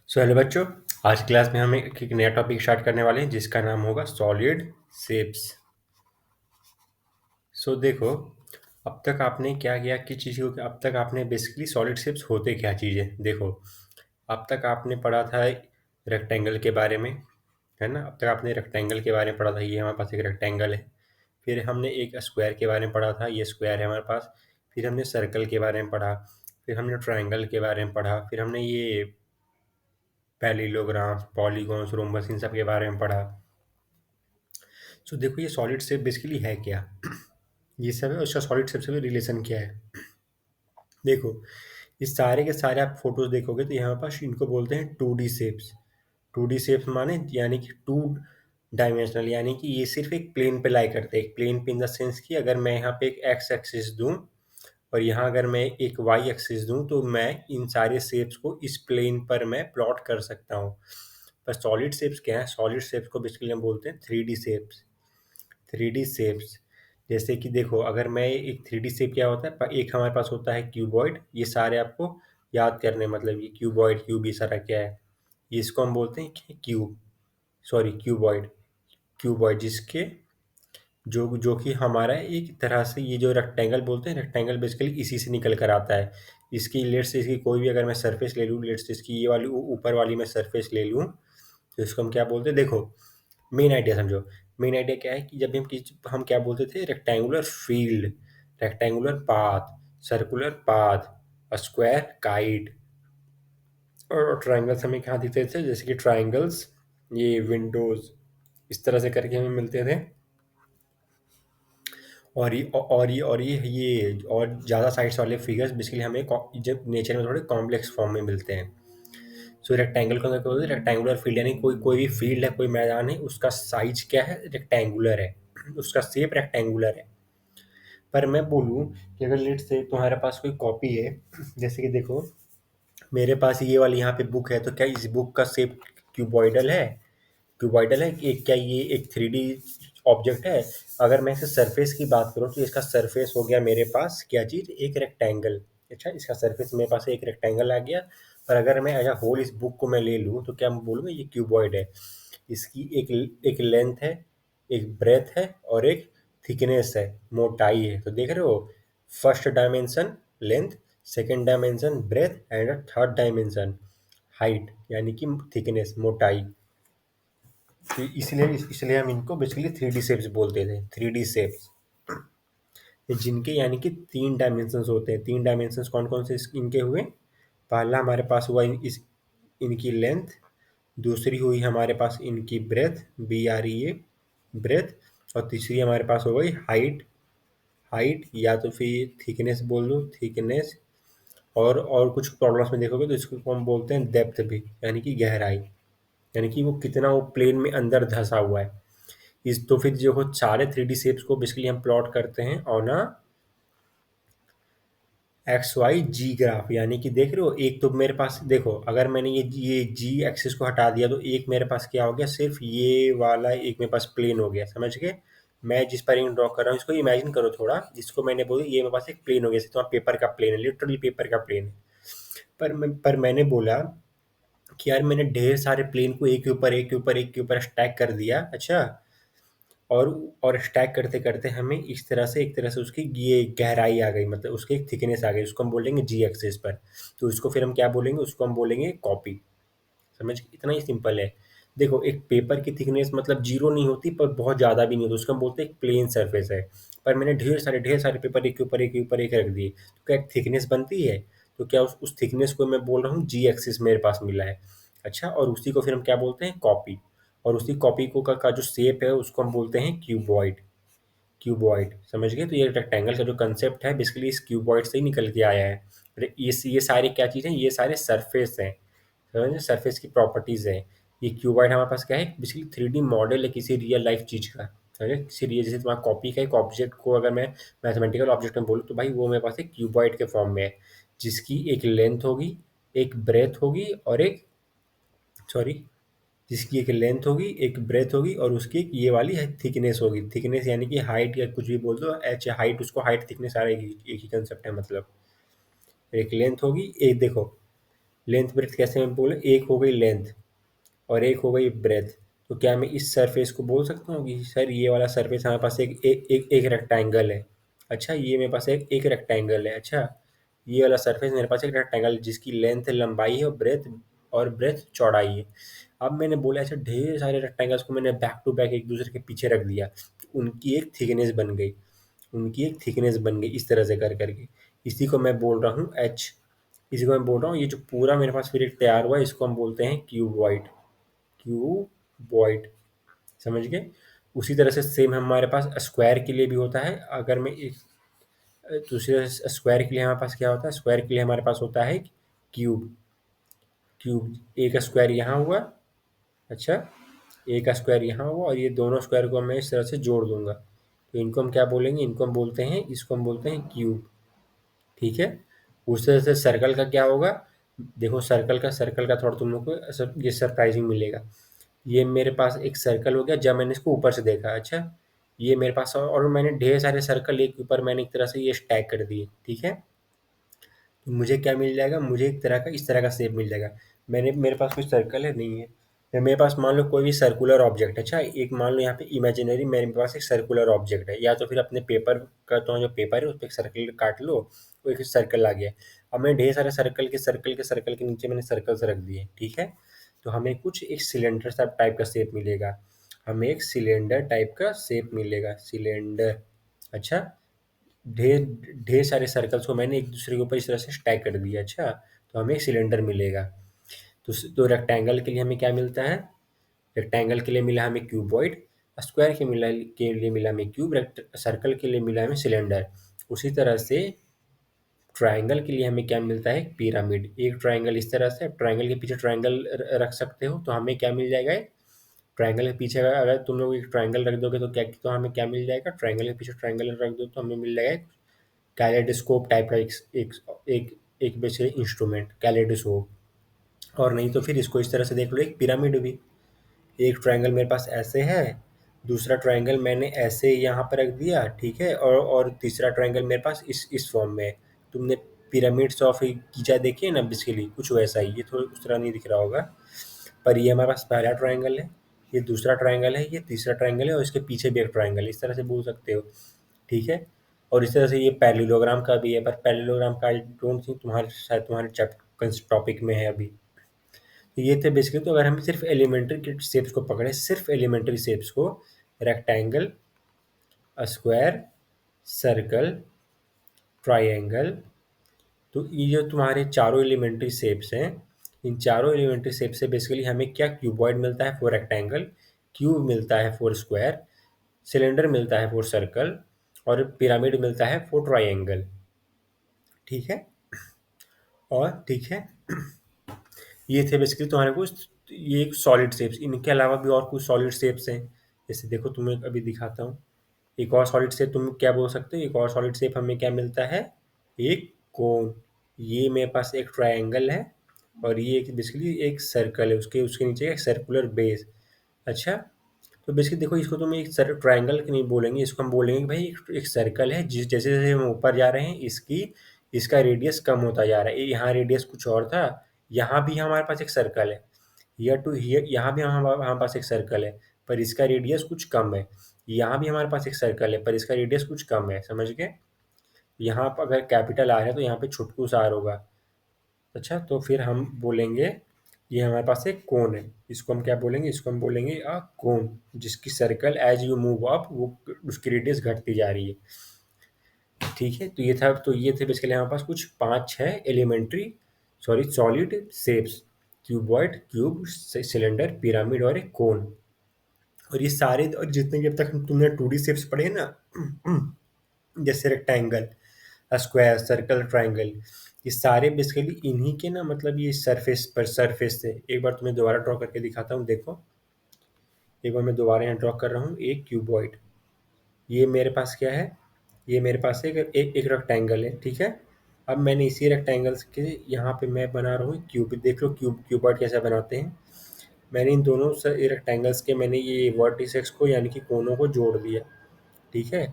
Hello बच्चों। आज class में हम एक नया टॉपिक स्टार्ट करने वाले हैं जिसका नाम होगा सॉलिड शेप्स। देखो, अब तक आपने क्या किया, किस चीज़ को, अब तक आपने बेसिकली सॉलिड शेप्स होते क्या चीज़ें देखो। अब तक आपने पढ़ा था रेक्टेंगल के बारे में, है ना। अब तक आपने रेक्टेंगल के बारे में पढ़ा था, ये हमारे पास एक रेक्टेंगल है। फिर हमने एक स्क्वायर के बारे में पढ़ा था, ये स्क्वायर है हमारे पास। फिर हमने सर्कल के बारे में पढ़ा। फिर हमने ट्रायंगल के बारे में पढ़ा। फिर हमने ये पैरेललोग्राम, पॉलीगॉन्स, रोम्बस, इन सब के बारे में पढ़ा। देखो, ये सॉलिड शेप बेसिकली है क्या, ये सब है। उसका सॉलिड शेप से भी रिलेशन क्या है। देखो, इस सारे के सारे आप फोटोज देखोगे तो यहाँ पास इनको बोलते हैं 2D शेप्स। 2D शेप्स माने यानी कि टू डायमेंशनल, यानी कि ये सिर्फ एक प्लेन पे लाई करते हैं। एक प्लेन पे इन द सेंस कि अगर मैं यहाँ पे एक एक्स एक्सिस दूं और यहाँ अगर मैं एक वाई एक्सिस दूं तो मैं इन सारे शेप्स को इस प्लेन पर मैं प्लॉट कर सकता हूँ। पर सॉलिड शेप्स क्या है, सॉलिड शेप्स को बेसिकली हम बोलते हैं 3D शेप्स। 3D शेप्स जैसे कि देखो, अगर मैं एक 3D शेप क्या होता है, एक हमारे पास होता है क्यूबॉइड। ये सारे आपको याद करने, मतलब ये क्यूबॉइड, क्यूब, ये सारा क्या है, ये इसको हम बोलते हैं क्यूब, सॉरी क्यूबॉइड। क्यूबॉइड जिसके जो जो कि हमारा एक तरह से ये जो रेक्टेंगल बोलते हैं, रेक्टेंगल बेसिकली इसी से निकल कर आता है। इसकी लेट्स से इसकी कोई भी अगर मैं सरफेस ले लूँ, लेट्स से इसकी ये वाली ऊपर वाली मैं सरफेस ले लूँ तो इसको हम क्या बोलते हैं। देखो, मेन आइडिया समझो। मेन आइडिया क्या है कि जब हम क्या बोलते थे, rectangular field, rectangular path, circular path, square kite, और ट्राइंगल्स हमें क्या दिखते थे, जैसे कि ट्राइंगल्स, ये विंडोज, इस तरह से करके हमें मिलते थे। और ये और ज़्यादा साइड्स वाले फिगर्स बेसिकली हमें जब नेचर में थोड़े कॉम्प्लेक्स फॉर्म में मिलते हैं। रेक्टेंगल को क्या बोलते हैं, रेक्टेंगुलर फील्ड, यानी कोई कोई भी फील्ड है, कोई मैदान है, उसका साइज क्या है, रेक्टेंगुलर है, उसका शेप रेक्टेंगुलर है। पर मैं बोलूँ कि अगर लेट से तुम्हारे पास कोई कॉपी है, जैसे कि देखो मेरे पास ये वाली यहाँ पे बुक है, तो क्या इस बुक का शेप क्यूबॉइडल है? क्यूबॉइडल है कि क्या ये एक 3D ऑब्जेक्ट है? अगर मैं इसे सरफेस की बात करूँ तो इसका सरफेस हो गया मेरे पास क्या चीज़, एक रेक्टेंगल। अच्छा, इसका सरफेस मेरे पास एक रेक्टेंगल आ गया। पर अगर मैं एज अ होल इस बुक को मैं ले लूँ तो क्या मैं बोलूँगा ये क्यूबॉइड है। इसकी एक एक लेंथ है, एक ब्रेथ है और एक थिकनेस है, मोटाई है। तो देख रहे हो, first dimension length, second dimension breadth and third dimension height, यानी कि थिकनेस, मोटाई। तो इसलिए इसलिए हम इनको बेसिकली 3D शेप्स बोलते थे। 3D शेप्स जिनके यानी कि 3 डायमेंशंस होते हैं। 3 डायमेंशंस कौन कौन से इनके हुए? पहला हमारे पास हुआ इनकी लेंथ, दूसरी हुई हमारे पास इनकी ब्रेथ, BREA, ब्रेथ, और तीसरी हमारे पास हो गई हाइट। हाइट या तो फिर थिकनेस बोल दो, थिकनेस। और कुछ प्रॉब्लम्स में देखोगे तो इसको हम बोलते हैं डेप्थ भी, यानी कि गहराई, यानी कि वो कितना वो प्लेन में अंदर धंसा हुआ है। इस तो फिर जो हो सारे 3D शेप्स को बेसिकली हम प्लॉट करते हैं ऑन अ XYG ग्राफ। यानी कि देख रहे हो, एक तो मेरे पास देखो, अगर मैंने ये जी एक्सिस को हटा दिया तो एक मेरे पास क्या हो गया, सिर्फ ये वाला एक मेरे पास प्लेन हो गया। समझ गए? मैं जिस पर ड्रॉ कर रहा हूँ इसको इमेजिन करो थोड़ा, जिसको मैंने बोला ये मेरे पास एक प्लेन हो गया, जैसे तुम्हारा पेपर का प्लेन है, लिटरली पेपर का प्लेन है। पर मैंने बोला कि यार मैंने ढेर सारे प्लेन को एक के ऊपर एक के ऊपर एक के ऊपर स्टैक कर दिया। अच्छा, और और स्टैक करते करते हमें इस तरह से एक तरह से उसकी ये गहराई आ गई, मतलब उसकी एक थिकनेस आ गई, उसको हम बोलेंगे जी एक्सिस पर। तो उसको फिर हम क्या बोलेंगे, उसको हम बोलेंगे कॉपी। समझ, इतना ही सिंपल है। देखो, एक पेपर की थिकनेस मतलब जीरो नहीं होती पर बहुत ज़्यादा भी नहीं होती, उसको हम बोलते हैं एक प्लेन सरफेस है। पर मैंने ढेर सारे पेपर एक के ऊपर एक के ऊपर एक रख दिए तो क्या एक थिकनेस बनती है? तो क्या उस थिकनेस को मैं बोल रहा हूँ जी एक्सिस मेरे पास मिला है। अच्छा, और उसी को फिर हम क्या बोलते हैं, कॉपी। और उसी कॉपी को का जो शेप है उसको हम बोलते हैं क्यूबॉइड। क्यूबॉइड, समझ गए? तो ये रेक्टेंगल का जो कंसेप्ट है बेसिकली इस क्यूबॉइड से ही निकल के आया है। ये सारी क्या चीज़ है, ये सारे सरफेस हैं, समझ रहे? सरफेस की प्रॉपर्टीज है। ये क्यूबॉइड हमारे पास क्या है, बेसिकली 3D मॉडल है किसी रियल लाइफ चीज का। समझे? किसी रियल, जैसे तुम्हारा कॉपी का एक ऑब्जेक्ट को अगर मैं मैथमेटिकल ऑब्जेक्ट में बोलूँ तो भाई वो मेरे पास एक क्यूबॉइड के फॉर्म में है, जिसकी एक लेंथ होगी, एक ब्रेथ होगी और एक, सॉरी, जिसकी एक लेंथ होगी, एक ब्रेथ होगी और उसकी एक ये वाली है थिकनेस होगी। थिकनेस यानी कि हाइट या कुछ भी बोल दो, एच हाइट, उसको हाइट थिकनेस सारा एक ही कंसेप्ट है। मतलब एक लेंथ होगी, एक देखो, लेंथ ब्रेथ कैसे मैं बोले, एक हो गई लेंथ और एक हो गई ब्रेथ। तो क्या मैं इस सरफेस को बोल सकता हूँ कि सर ये वाला सरफेस हमारे पास एक रेक्टेंगल है। अच्छा, ये मेरे पास एक रेक्टेंगल है। अच्छा, ये वाला सरफेस मेरे पास एक रेक्टेंगल जिसकी लेंथ लंबाई है और ब्रेथ चौड़ाई है। अब मैंने बोला ऐसे ढेर सारे रेक्टेंगल्स को मैंने बैक टू बैक एक दूसरे के पीछे रख दिया, उनकी एक थिकनेस बन गई, इस तरह से कर करके। इसी को मैं बोल रहा हूँ एच। इसी को मैं बोल रहा हूँ, ये जो पूरा मेरे पास फिर एक तैयार हुआ है, इसको हम बोलते हैं क्यूबॉइड। क्यूबॉइड, समझ गए। उसी तरह से सेम हमारे पास स्क्वायर के लिए भी होता है। अगर मैं एक दूसरे स्क्वायर के लिए हमारे पास क्या होता है, स्क्वायर के लिए हमारे पास होता है क्यूब। एक स्क्वायर यहाँ हुआ। अच्छा, एक स्क्वायर यहाँ हुआ और ये दोनों स्क्वायर को मैं इस तरह से जोड़ दूंगा, तो इनको हम क्या बोलेंगे, इसको हम बोलते हैं क्यूब। ठीक है। उस तरह से सर्कल का क्या होगा, देखो सर्कल का थोड़ा तुम लोग को ये सरप्राइजिंग मिलेगा। ये मेरे पास एक सर्कल हो गया जब मैंने इसको ऊपर से देखा। अच्छा, ये मेरे पास और मैंने ढेर सारे सर्कल एक ऊपर मैंने एक तरह से ये स्टैक कर दिए। ठीक है। तो मुझे क्या मिल जाएगा, मुझे एक तरह का इस तरह का शेप मिल जाएगा। मेरे पास कोई सर्कल है नहीं है, या मेरे पास मान लो कोई भी सर्कुलर ऑब्जेक्ट है। अच्छा, एक मान लो यहाँ पे इमेजिनरी मेरे पास एक सर्कुलर ऑब्जेक्ट है, या तो फिर अपने पेपर का तो जो पेपर है उस पर एक सर्कल काट लो, वो एक सर्कल आ गया। अब मैंने ढेर सारे सर्कल के नीचे मैंने सर्कल्स रख दिए। ठीक है। तो हमें कुछ एक सिलेंडर सा टाइप का शेप मिलेगा, हमें एक सिलेंडर टाइप का शेप मिलेगा, सिलेंडर। अच्छा, ढेर ढेर सारे सर्कल्स को मैंने एक दूसरे के ऊपर इस तरह से स्टैक कर दिया। अच्छा, तो हमें एक सिलेंडर मिलेगा। तो रेक्टेंगल के लिए हमें क्या मिलता है, रेक्टेंगल के लिए मिला हमें क्यूबॉइड, स्क्वायर के लिए मिला हमें क्यूब, सर्कल के लिए मिला हमें सिलेंडर। उसी तरह से ट्राइंगल के लिए हमें क्या मिलता है, पिरामिड। एक ट्राइंगल इस तरह से, ट्राइंगल के पीछे ट्राइंगल रख सकते हो तो हमें क्या मिल जाएगा, ट्राइंगल के पीछे अगर तुम लोग एक ट्राइंगल रख दोगे तो हमें क्या मिल जाएगा, ट्राइंगल के पीछे ट्राइंगल रख दो तो हमें मिल जाएगा कैलेडोस्कोप टाइप का एक एक एक बेसिकली इंस्ट्रूमेंट, कैलेडोस्कोप। और नहीं तो फिर इसको इस तरह से देख लो, एक पिरामिड भी। एक ट्रायंगल मेरे पास ऐसे है, दूसरा ट्रायंगल मैंने ऐसे यहाँ पर रख दिया। ठीक है। और तीसरा ट्रायंगल मेरे पास इस फॉर्म में है। तुमने पिरामिड्स ऑफ गीजा देखी है ना, बेसिकली कुछ वैसा ही, ये थोड़ा उस तरह नहीं दिख रहा होगा, पर ये हमारे पास पहला ट्रायंगल है, ये दूसरा ट्रायंगल है, ये तीसरा ट्रायंगल है और इसके पीछे भी एक ट्रायंगल है, इस तरह से बोल सकते हो। ठीक है। और इस तरह से ये पैरेललोग्राम का भी है, पर पैरेललोग्राम का आई डोंट थिंक तुम्हारे चैप्टर टॉपिक में है अभी। तो ये थे बेसिकली। तो अगर हम सिर्फ एलिमेंट्री शेप्स को पकड़े, सिर्फ एलिमेंट्री शेप्स को, रेक्टेंगल, स्क्वायर, सर्कल, ट्राइंगल, तो ये जो तुम्हारे चारों एलिमेंट्री शेप्स हैं, इन चारों एलिमेंट्री शेप से बेसिकली हमें क्या, क्यूबॉइड मिलता है फॉर रेक्टेंगल, क्यूब मिलता है फॉर स्क्वायर, सिलेंडर मिलता है फॉर सर्कल, और पिरामिड मिलता है फॉर ट्राइंगल। ठीक है। और ठीक है, ये थे बेसिकली तुम्हारे कुछ, ये एक सॉलिड शेप्स। इनके अलावा भी और कुछ सॉलिड शेप्स हैं, जैसे देखो तुम्हें अभी दिखाता हूँ। एक और सॉलिड शेप तुम क्या बोल सकते हो, एक और सॉलिड शेप हमें क्या मिलता है, एक कोन। ये मेरे पास एक ट्रायंगल है और ये एक बेसिकली एक सर्कल है, उसके उसके नीचे एक सर्कुलर बेस। अच्छा, तो बेसिकली देखो, इसको तुम एक ट्रायंगल नहीं बोलेंगे, इसको हम बोलेंगे कि भाई एक सर्कल है, जैसे जैसे हम ऊपर जा रहे हैं इसका रेडियस कम होता जा रहा है। यहाँ रेडियस कुछ और था, यहाँ भी हमारे पास एक सर्कल है, हियर टू हियर यहाँ भी हमारे पास एक सर्कल है, पर इसका रेडियस कुछ कम है। यहाँ भी हमारे पास एक सर्कल है पर इसका रेडियस कुछ कम है, समझ गए। यहाँ पर अगर कैपिटल आर है तो यहाँ पे छुटकू सा आर होगा। अच्छा, तो फिर हम बोलेंगे ये हमारे पास एक कोन है, इसको हम क्या बोलेंगे, इसको हम बोलेंगे अ कोन, जिसकी circle as you move up वो उसकी रेडियस घटती जा रही है। ठीक है। तो ये थे बेसिकली हमारे पास कुछ 5-6 elementary solid shapes, cuboid, cube, cylinder, pyramid और एक कोन। और ये सारे, और जितने भी अब तक तुमने 2D शेप्स पढ़े हैं ना, जैसे रेक्टेंगल, स्क्वायर, सर्कल, ट्राइंगल, ये सारे बेसिकली इन्हीं के ना, मतलब ये सरफेस से। एक बार तुम्हें दोबारा ड्रॉ करके दिखाता हूँ, देखो। एक बार मैं दोबारा यहाँ ड्रॉ कर रहा हूँ एक क्यूबॉइड। ये मेरे पास क्या है, ये मेरे पास एक रेक्टेंगल है। ठीक है। अब मैंने इसी रेक्टेंगल्स के यहाँ पे मैं बना रहा हूँ क्यूब। देख लो क्यूबॉइड कैसे बनाते हैं। मैंने इन दोनों रेक्टेंगल्स के मैंने ये वर्टिसेस को यानी कि कोनों को जोड़ दिया। ठीक है।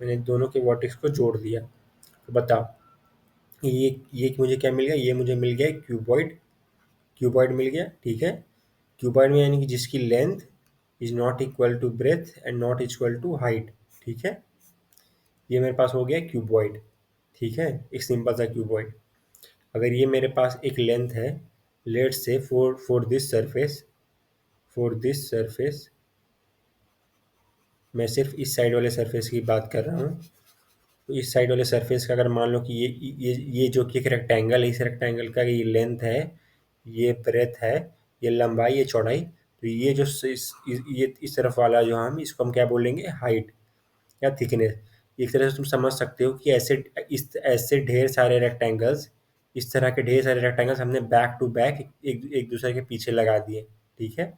मैंने दोनों के वर्टेक्स को जोड़ दिया। तो बताओ, ये मुझे क्या मिल गया, ये मुझे मिल गया क्यूबॉइड। क्यूबॉइड मिल गया, ठीक है। क्यूबॉइड में यानी कि जिसकी length is not equal to breadth and not equal to height, ठीक है। ये मेरे पास हो गया क्यूबॉइड, ठीक है, एक सिंपल सा क्यूबॉइड। अगर ये मेरे पास एक लेंथ है, let's say for this surface मैं सिर्फ इस साइड वाले सरफेस की बात कर रहा हूँ। तो इस साइड वाले सरफेस का अगर मान लो कि ये जो कि एक रेक्टेंगल है, इस रेक्टेंगल का ये लेंथ है, ये ब्रेथ है, ये लंबाई, ये चौड़ाई, तो ये जो ये इस तरफ वाला जो हम इसको हम क्या बोलेंगे, हाइट या थिकनेस। एक तरह से तुम समझ सकते हो कि ऐसे ढेर सारे रेक्टेंगल्स, इस तरह के ढेर सारे रेक्टेंगल्स हमने बैक टू बैक एक एक दूसरे के पीछे लगा दिए, ठीक है।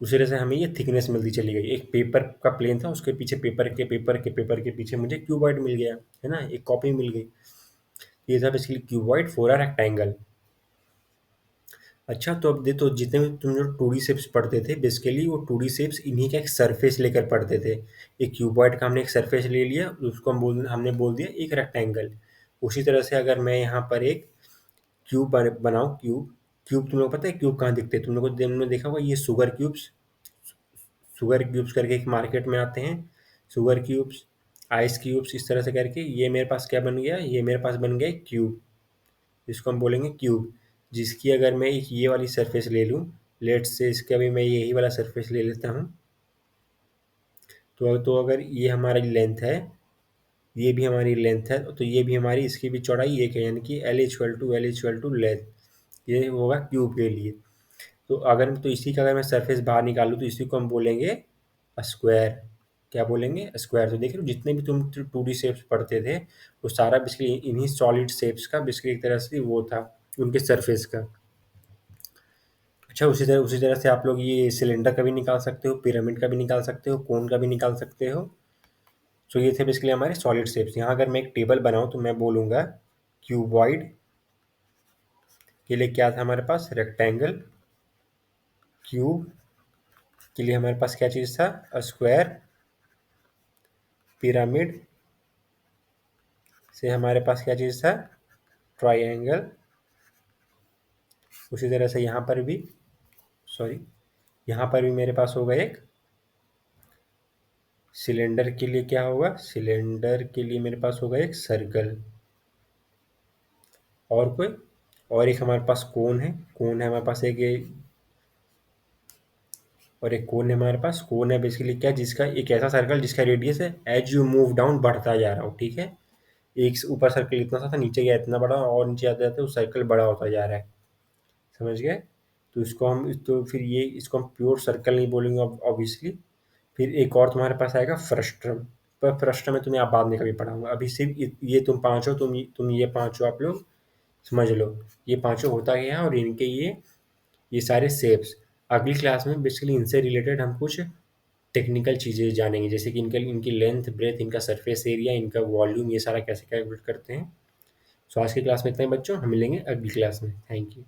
उसी तरह से हमें ये थिकनेस मिलती चली गई। एक पेपर का प्लेन था, उसके पीछे पेपर के पीछे मुझे क्यूबॉइड मिल गया, है ना, एक कॉपी मिल गई। ये था basically cuboid for a rectangle. अच्छा, तो अब तो जितने भी तुम जो 2D शेप्स पढ़ते थे, बेसिकली वो 2D शेप्स इन्हीं का एक सरफेस लेकर पढ़ते थे। एक क्यूबॉइड का हमने एक सरफेस ले लिया, उसको हमने बोल दिया एक रेक्टेंगल। उसी तरह से अगर मैं यहाँ पर एक बनाऊँ, क्यूब। क्यूब तुम लोग पता है क्यूब कहाँ दिखते हैं? तुमने देखा होगा ये शुगर क्यूब्स करके एक मार्केट में आते हैं। शुगर क्यूब्स, आइस क्यूब्स, इस तरह से करके ये मेरे पास क्या बन गया, ये मेरे पास बन गया एक क्यूब, जिसको हम बोलेंगे क्यूब। जिसकी अगर मैं एक ये वाली सरफेस ले लूँ, लेट्स से इसका भी मैं यही वाला सरफेस ले लेता हूँ। तो अगर ये हमारी लेंथ है, ये भी हमारी लेंथ है, तो ये भी हमारी, इसकी भी चौड़ाई एक है, यानी कि L=L=, लेंथ। ये होगा क्यूब के लिए। तो इसी का अगर मैं सरफेस बाहर निकालूँ, तो इसी को हम बोलेंगे स्क्वायर। क्या बोलेंगे? स्क्वायर। तो देख रहे हो, जितने भी तुम 2D शेप्स पढ़ते थे, वो सारा बेसिकली इन्हीं सॉलिड शेप्स का बेसिकली एक तरह से वो था, उनके सरफेस का। अच्छा, उसी तरह से आप लोग ये सिलेंडर का भी निकाल सकते हो, पिरामिड का भी निकाल सकते हो, कोन का भी निकाल सकते हो। सो ये थे बेसिकली हमारे सॉलिड शेप्स। यहाँ अगर मैं एक टेबल बनाऊँ, तो मैं बोलूँगा क्यूबॉइड के लिए क्या था हमारे पास, रेक्टेंगल। क्यूब के लिए हमारे पास क्या चीज़ था, स्क्वायर। पिरामिड से हमारे पास क्या चीज़ था, ट्राइंगल। उसी तरह से यहाँ पर भी, सॉरी, यहाँ पर भी मेरे पास होगा एक सिलेंडर। के लिए क्या होगा, सिलेंडर के लिए मेरे पास होगा एक सर्कल। और कोई, और एक हमारे पास कोन है। कोन है हमारे पास एक ये, और एक कोन है हमारे पास। कोन है बेसिकली क्या, जिसका एक ऐसा सर्कल जिसका रेडियस है एज यू मूव डाउन बढ़ता जा रहा हो, ठीक है। एक से ऊपर सर्कल इतना सा था, नीचे गया इतना बड़ा, और नीचे आते जाते वो सर्कल बड़ा होता जा रहा है। समझ गए? तो इसको हम, तो फिर ये इसको हम प्योर सर्कल नहीं बोलेंगे ऑब्वियसली। फिर एक और तुम्हारे पास आएगा फ्रस्ट्रम। पर फ्रस्ट्रम में तुम्हें आप बाद में कभी पढ़ाऊंगा। अभी सिर्फ ये तुम पांचों, तुम ये पांचों आप लोग समझ लो, ये पांचों होता क्या है, और इनके ये सारे शेप्स। अगली क्लास में बेसिकली इनसे रिलेटेड हम कुछ टेक्निकल चीज़ें जानेंगे, जैसे कि इनकी लेंथ, ब्रेथ, इनका सरफेस एरिया, इनका वॉल्यूम, ये सारा कैसे कैलकुलेट करते हैं। सो आज की क्लास में इतना ही बच्चों, हम मिलेंगे अगली क्लास में। Thank you.